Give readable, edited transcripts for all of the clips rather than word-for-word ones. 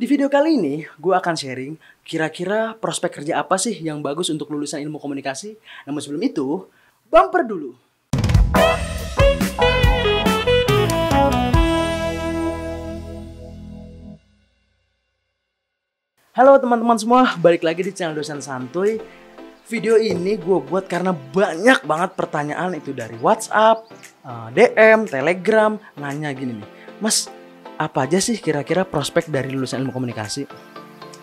Di video kali ini, gue akan sharing kira-kira prospek kerja apa sih yang bagus untuk lulusan ilmu komunikasi. Namun sebelum itu, bumper dulu. Halo teman-teman semua, balik lagi di channel Dosen Santuy. Video ini gue buat karena banyak banget pertanyaan itu dari WhatsApp, DM, Telegram, nanya gini nih. Mas, apa aja sih kira-kira prospek dari lulusan ilmu komunikasi?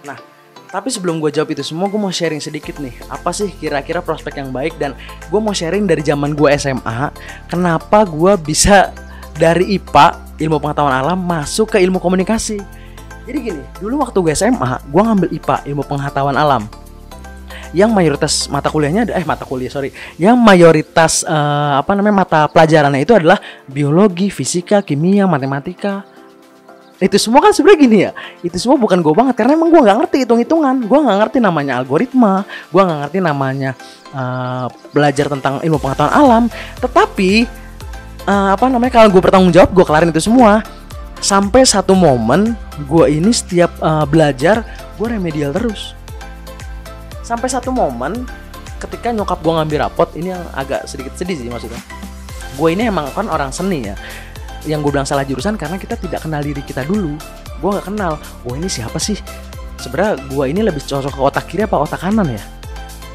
Nah, tapi sebelum gue jawab itu semua, gue mau sharing sedikit nih. Apa sih kira-kira prospek yang baik? Dan gue mau sharing dari zaman gue SMA, kenapa gue bisa dari IPA, ilmu pengetahuan alam, masuk ke ilmu komunikasi. Jadi gini, dulu waktu gue SMA, gue ngambil IPA, ilmu pengetahuan alam. Yang mayoritas mata pelajarannya itu adalah biologi, fisika, kimia, matematika. Itu semua kan sebenarnya gini ya, itu semua bukan gue banget karena emang gue nggak ngerti hitung-hitungan, gue nggak ngerti namanya algoritma, gue nggak ngerti namanya belajar tentang ilmu pengetahuan alam. Tetapi kalau gue bertanggung jawab, gue kelarin itu semua. Sampai satu momen gue ini setiap belajar gue remedial terus. Sampai satu momen ketika nyokap gue ngambil rapot, ini yang agak sedikit sedih sih maksudnya. Gue ini emang kan orang seni ya. Yang gue bilang salah jurusan karena kita tidak kenal diri kita dulu. Gue gak kenal, ini siapa sih? Sebenarnya gue ini lebih cocok ke otak kiri apa otak kanan ya?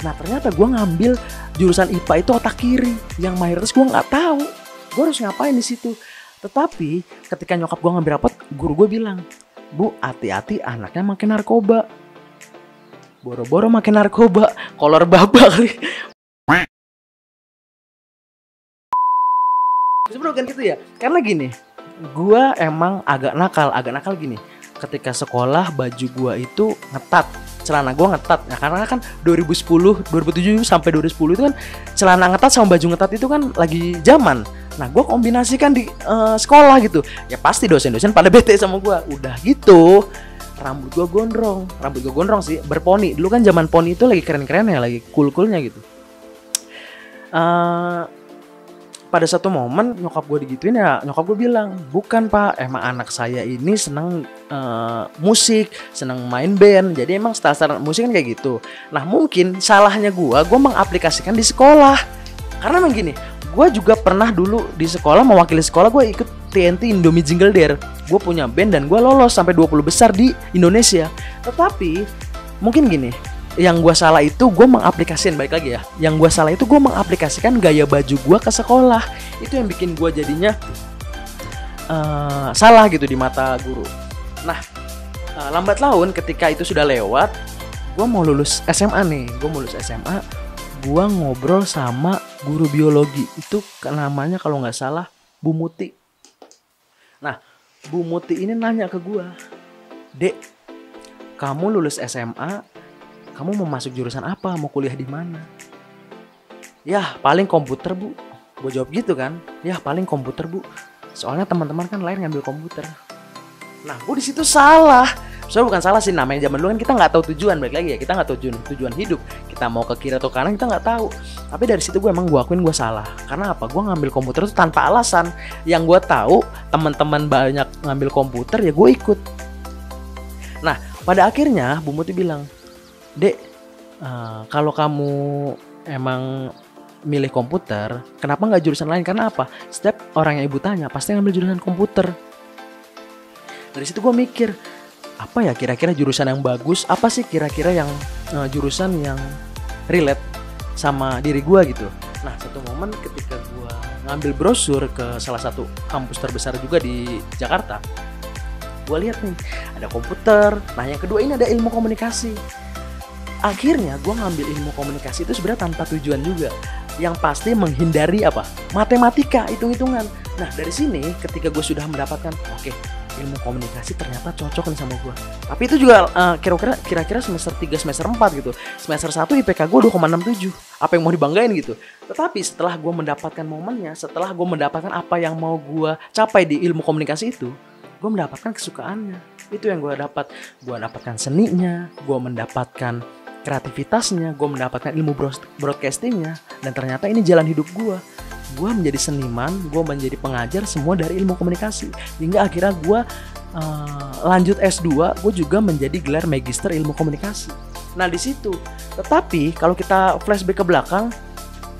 Nah ternyata gue ngambil jurusan IPA itu otak kiri. Yang mayoritas gue gak tahu gue harus ngapain di situ. Tetapi ketika nyokap gue ngambil rapot, guru gue bilang, Bu, hati-hati anaknya makin narkoba. Boro-boro makin narkoba, kolor baba kali. Sebenarnya kan gitu ya. Karena gini, gua emang agak nakal gini. Ketika sekolah baju gua itu ngetat, celana gua ngetat. Nah, karena kan 2010, 2007 sampai 2010 itu kan celana ngetat sama baju ngetat itu kan lagi zaman. Nah, gua kombinasikan di sekolah gitu. Ya pasti dosen-dosen pada bete sama gua. Udah gitu, rambut gue gondrong sih, berponi. Dulu kan zaman poni itu lagi keren-keren ya, lagi cool-coolnya gitu. Pada satu momen nyokap gue digituin ya, nyokap gue bilang, bukan pak, emang anak saya ini senang musik, senang main band, jadi emang style musik kan kayak gitu. Nah mungkin salahnya gue mengaplikasikan di sekolah. Karena emang gini, gue juga pernah dulu di sekolah, mewakili sekolah, gue ikut TNT Indomie Jingle Dare. Gue punya band dan gue lolos sampai 20 besar di Indonesia. Tetapi mungkin gini, yang gue salah itu gue mengaplikasikan, balik lagi ya, yang gue salah itu gue mengaplikasikan gaya baju gue ke sekolah. Itu yang bikin gue jadinya salah gitu di mata guru. Nah lambat laun ketika itu sudah lewat, gue mau lulus SMA nih. Gue ngobrol sama guru biologi. Itu namanya kalau nggak salah Bu Muti. Nah Bu Muti ini nanya ke gue, Dek, kamu lulus SMA, kamu mau masuk jurusan apa? Mau kuliah di mana? Ya paling komputer Bu. Gue jawab gitu kan. Ya paling komputer Bu. Soalnya teman-teman kan lain ngambil komputer. Nah gue di situ salah. Soalnya bukan salah sih, namanya zaman dulu kan kita nggak tahu tujuan, balik lagi ya, kita nggak tahu tujuan hidup. Kita mau ke kiri atau kanan kita nggak tahu. Tapi dari situ gue akuin gue salah. Karena apa? Gue ngambil komputer itu tanpa alasan. Yang gue tahu teman-teman banyak ngambil komputer ya gue ikut. Nah pada akhirnya Bu Muti bilang, Dek, kalau kamu emang milih komputer, kenapa nggak jurusan lain? Karena apa? Setiap orang yang ibu tanya pasti ngambil jurusan komputer. Dari situ gue mikir, apa ya kira-kira jurusan yang bagus? Apa sih kira-kira yang jurusan yang relate sama diri gue gitu? Nah satu momen ketika gue ngambil brosur ke salah satu kampus terbesar juga di Jakarta, gue lihat nih ada komputer. Nah yang kedua ini ada ilmu komunikasi. Akhirnya gue ngambil ilmu komunikasi itu sebenarnya tanpa tujuan juga. Yang pasti menghindari apa? Matematika, hitung-hitungan. Nah dari sini ketika gue sudah mendapatkan, oke, ilmu komunikasi ternyata cocok nih sama gue. Tapi itu juga kira-kira semester 3, semester 4 gitu. Semester 1 IPK gue 2,67. Apa yang mau dibanggain gitu. Tetapi setelah gue mendapatkan momennya, setelah gue mendapatkan apa yang mau gue capai di ilmu komunikasi itu, gue mendapatkan kesukaannya. Itu yang gue dapat. Gue dapatkan seninya, gue mendapatkan kreativitasnya, gue mendapatkan ilmu broadcastingnya. Dan ternyata ini jalan hidup gue. Gue menjadi seniman, gue menjadi pengajar, semua dari ilmu komunikasi. Hingga akhirnya gue lanjut S2 gue juga menjadi gelar Magister Ilmu Komunikasi. Nah di situ, tetapi kalau kita flashback ke belakang,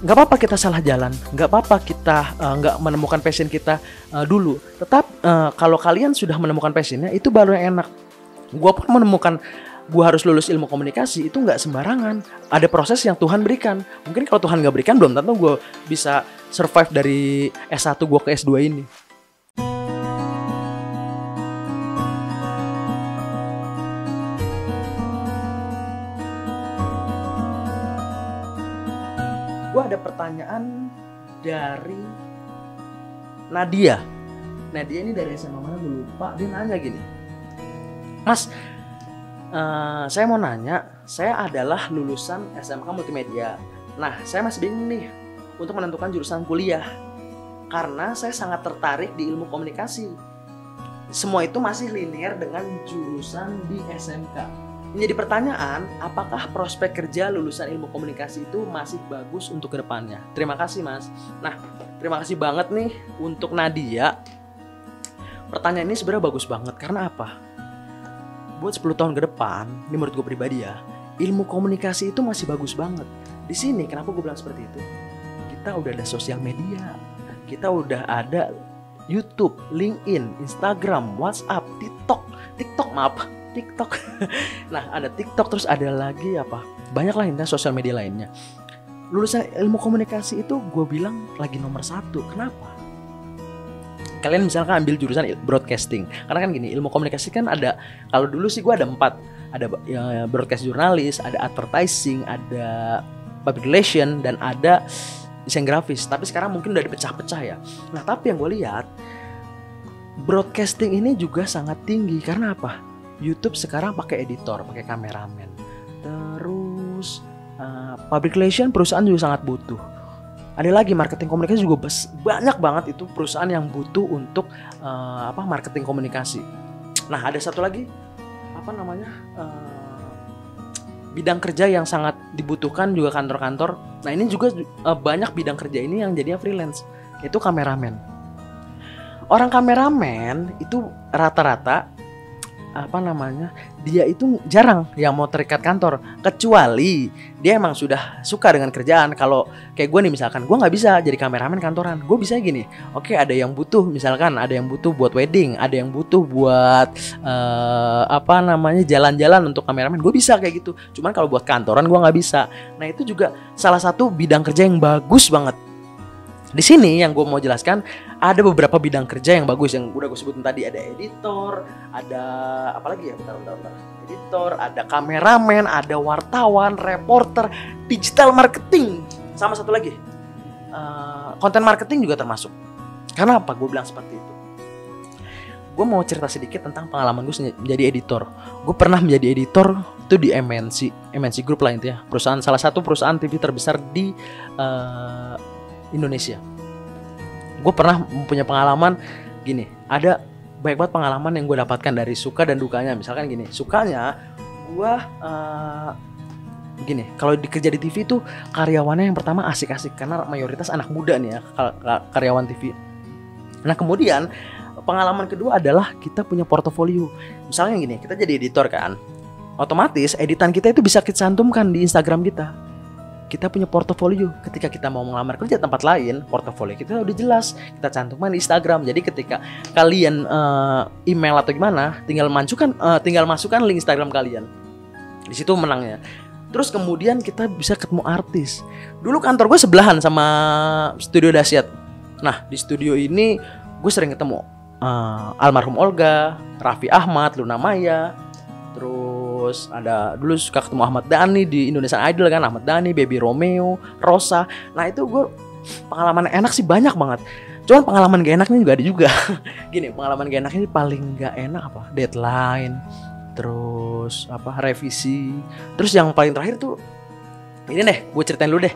nggak apa-apa kita salah jalan, nggak apa-apa kita nggak menemukan passion kita dulu. Tetap kalau kalian sudah menemukan passionnya, itu baru yang enak. Gue pun menemukan gue harus lulus ilmu komunikasi itu nggak sembarangan. Ada proses yang Tuhan berikan. Mungkin kalau Tuhan nggak berikan, belum tentu gue bisa survive dari S1 gue ke S2 ini. Gue ada pertanyaan dari Nadia. Nadia ini dari SMA mana gue lupa. Dia nanya gini, Mas, saya mau nanya, saya adalah lulusan SMK Multimedia. Nah, saya masih bingung nih untuk menentukan jurusan kuliah karena saya sangat tertarik di ilmu komunikasi. Semua itu masih linear dengan jurusan di SMK. Menjadi pertanyaan, apakah prospek kerja lulusan ilmu komunikasi itu masih bagus untuk kedepannya? Terima kasih, Mas. Nah, terima kasih banget nih untuk Nadia. Pertanyaan ini sebenarnya bagus banget. Karena apa? Buat 10 tahun ke depan, ini menurut gue pribadi ya, ilmu komunikasi itu masih bagus banget. Di sini, kenapa gue bilang seperti itu? Kita udah ada sosial media. Kita udah ada YouTube, LinkedIn, Instagram, WhatsApp, TikTok. Nah, ada TikTok, terus ada lagi apa? Banyak lah intinya sosial media lainnya. Lulusan ilmu komunikasi itu gue bilang lagi nomor 1. Kenapa? Kalian misalkan ambil jurusan broadcasting. Karena kan gini, ilmu komunikasi kan ada, kalau dulu sih gue ada 4. Ada broadcast jurnalis, ada advertising, ada public relation, dan ada desain grafis. Tapi sekarang mungkin udah dipecah-pecah ya. Nah, tapi yang gue lihat, broadcasting ini juga sangat tinggi. Karena apa? YouTube sekarang pakai editor, pakai kameramen. Terus public relation perusahaan juga sangat butuh. Ada lagi marketing komunikasi juga banyak banget itu perusahaan yang butuh untuk marketing komunikasi. Nah, ada satu lagi bidang kerja yang sangat dibutuhkan juga kantor-kantor. Nah, ini juga banyak bidang kerja ini yang jadinya freelance, itu kameramen. Orang kameramen itu rata-rata dia itu jarang yang mau terikat kantor, kecuali dia emang sudah suka dengan kerjaan. Kalau kayak gue nih misalkan, gue nggak bisa jadi kameramen kantoran. Gue bisa gini, oke, ada yang butuh, misalkan ada yang butuh buat wedding, ada yang butuh buat jalan-jalan untuk kameramen, gue bisa kayak gitu. Cuman kalau buat kantoran gue nggak bisa. Nah, itu juga salah satu bidang kerja yang bagus banget. Di sini yang gue mau jelaskan, ada beberapa bidang kerja yang bagus yang udah gue sebutin tadi. Ada editor, ada apa lagi ya? Bentar. Editor, ada kameramen, ada wartawan, reporter, digital marketing, sama satu lagi, konten marketing juga termasuk. Karena apa gue bilang seperti itu? Gue mau cerita sedikit tentang pengalaman gue menjadi editor. Gue pernah menjadi editor itu di MNC Group lah intinya. Salah satu perusahaan TV terbesar di Indonesia. Gue pernah punya pengalaman gini, ada banyak banget pengalaman yang gue dapatkan dari suka dan dukanya. Misalkan gini, sukanya gue gini, kalau kerja di TV itu karyawannya yang pertama asik-asik karena mayoritas anak muda nih ya, karyawan TV. Nah, kemudian pengalaman kedua adalah kita punya portofolio. Misalnya gini, kita jadi editor kan, otomatis editan kita itu bisa kita cantumkan di Instagram kita. Kita punya portofolio. Ketika kita mau melamar kerja tempat lain, portofolio kita udah jelas, kita cantumkan di Instagram. Jadi ketika kalian email atau gimana, tinggal masukkan link Instagram kalian. Di situ menangnya. Terus kemudian kita bisa ketemu artis. Dulu kantor gue sebelahan sama Studio Dasyat. Nah, di studio ini gue sering ketemu almarhum Olga, Raffi Ahmad, Luna Maya. Terus ada dulu suka ketemu Ahmad Dhani di Indonesian Idol kan, Ahmad Dhani, Baby Romeo, Rosa. Nah, itu gue pengalaman enak sih banyak banget. Cuman pengalaman gak enaknya juga ada juga. Gini, pengalaman gak enaknya paling gak enak apa? Deadline, terus revisi. Terus yang paling terakhir tuh ini deh, gue ceritain dulu deh.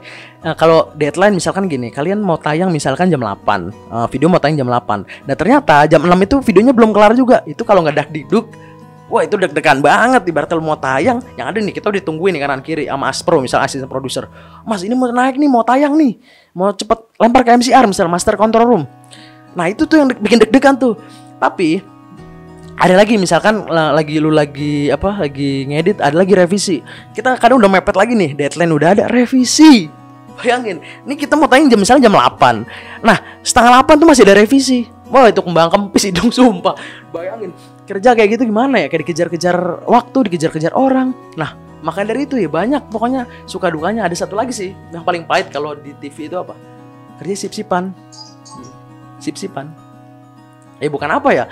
Kalau deadline misalkan gini, kalian mau tayang misalkan jam 8, video mau tayang jam 8. Nah, ternyata jam 6 itu videonya belum kelar juga. Itu kalau gak dakdikduk, wah, itu deg-degan banget. Ibaratnya lu mau tayang, yang ada nih kita udah ditungguin nih kanan kiri sama Aspro, misal asisten produser. Mas, ini mau naik nih, mau tayang nih, mau cepet lempar ke MCR, misal master control room. Nah, itu tuh yang bikin deg-degan tuh. Tapi Ada lagi misalkan lagi ngedit, ada lagi revisi. Kita kadang udah mepet lagi nih, deadline udah ada, revisi. Bayangin, ini kita mau tayang misalnya jam 8. Nah, setengah 8 tuh masih ada revisi. Wah, itu kembang kempis hidung sumpah. Bayangin, kerja kayak gitu gimana ya? Kayak dikejar-kejar waktu, dikejar-kejar orang. Nah, makanya dari itu ya banyak pokoknya suka dukanya. Ada satu lagi sih, yang paling pahit kalau di TV itu apa? Kerja sip-sipan. Sip-sipan. Bukan apa ya?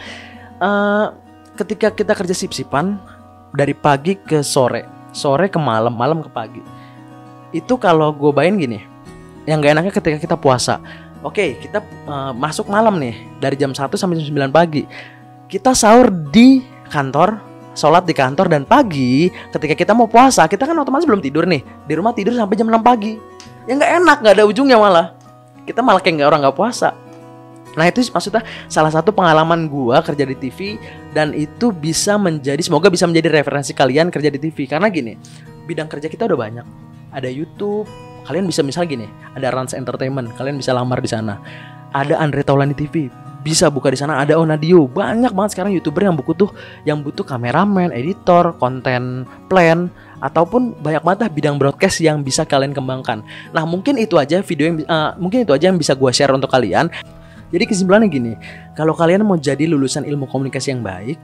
Ketika kita kerja sip-sipan dari pagi ke sore ke malam, malam ke pagi. Itu kalau gue bayangin gini, yang gak enaknya ketika kita puasa. Oke, kita masuk malam nih, dari jam 1 sampai jam 9 pagi. Kita sahur di kantor, sholat di kantor, dan pagi ketika kita mau puasa, kita kan otomatis belum tidur nih. Di rumah tidur sampai jam 6 pagi. Ya gak enak, gak ada ujungnya malah. Kita malah kayak orang gak puasa. Nah itu maksudnya salah satu pengalaman gua kerja di TV. Dan itu semoga bisa menjadi referensi kalian kerja di TV. Karena gini, bidang kerja kita udah banyak. Ada YouTube, kalian bisa misalnya gini, ada Rans Entertainment, kalian bisa lamar di sana. Ada Andre Taulani TV, bisa buka di sana. Ada Onadio, banyak banget sekarang YouTuber yang butuh kameramen, editor, konten plan, ataupun banyak banget bidang broadcast yang bisa kalian kembangkan. Nah mungkin itu aja yang bisa gua share untuk kalian. Jadi kesimpulannya gini, kalau kalian mau jadi lulusan ilmu komunikasi yang baik,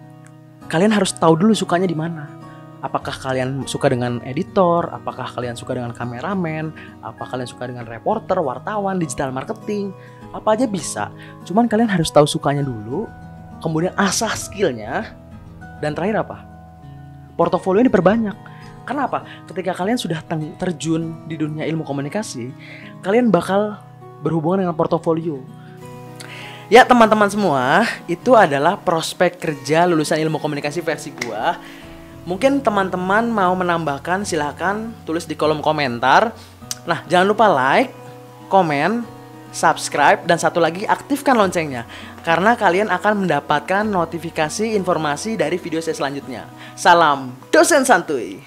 kalian harus tahu dulu sukanya di mana. Apakah kalian suka dengan editor, apakah kalian suka dengan kameramen, apa kalian suka dengan reporter, wartawan, digital marketing, apa aja bisa. Cuman kalian harus tahu sukanya dulu, kemudian asah skillnya, dan terakhir apa? Portofolio diperbanyak. Kenapa? Ketika kalian sudah terjun di dunia ilmu komunikasi, kalian bakal berhubungan dengan portofolio. Ya teman-teman semua, itu adalah prospek kerja lulusan ilmu komunikasi versi gua. Mungkin teman-teman mau menambahkan, silahkan tulis di kolom komentar. Nah jangan lupa like, komen, subscribe, dan satu lagi aktifkan loncengnya. Karena kalian akan mendapatkan notifikasi informasi dari video saya selanjutnya. Salam dosen santuy.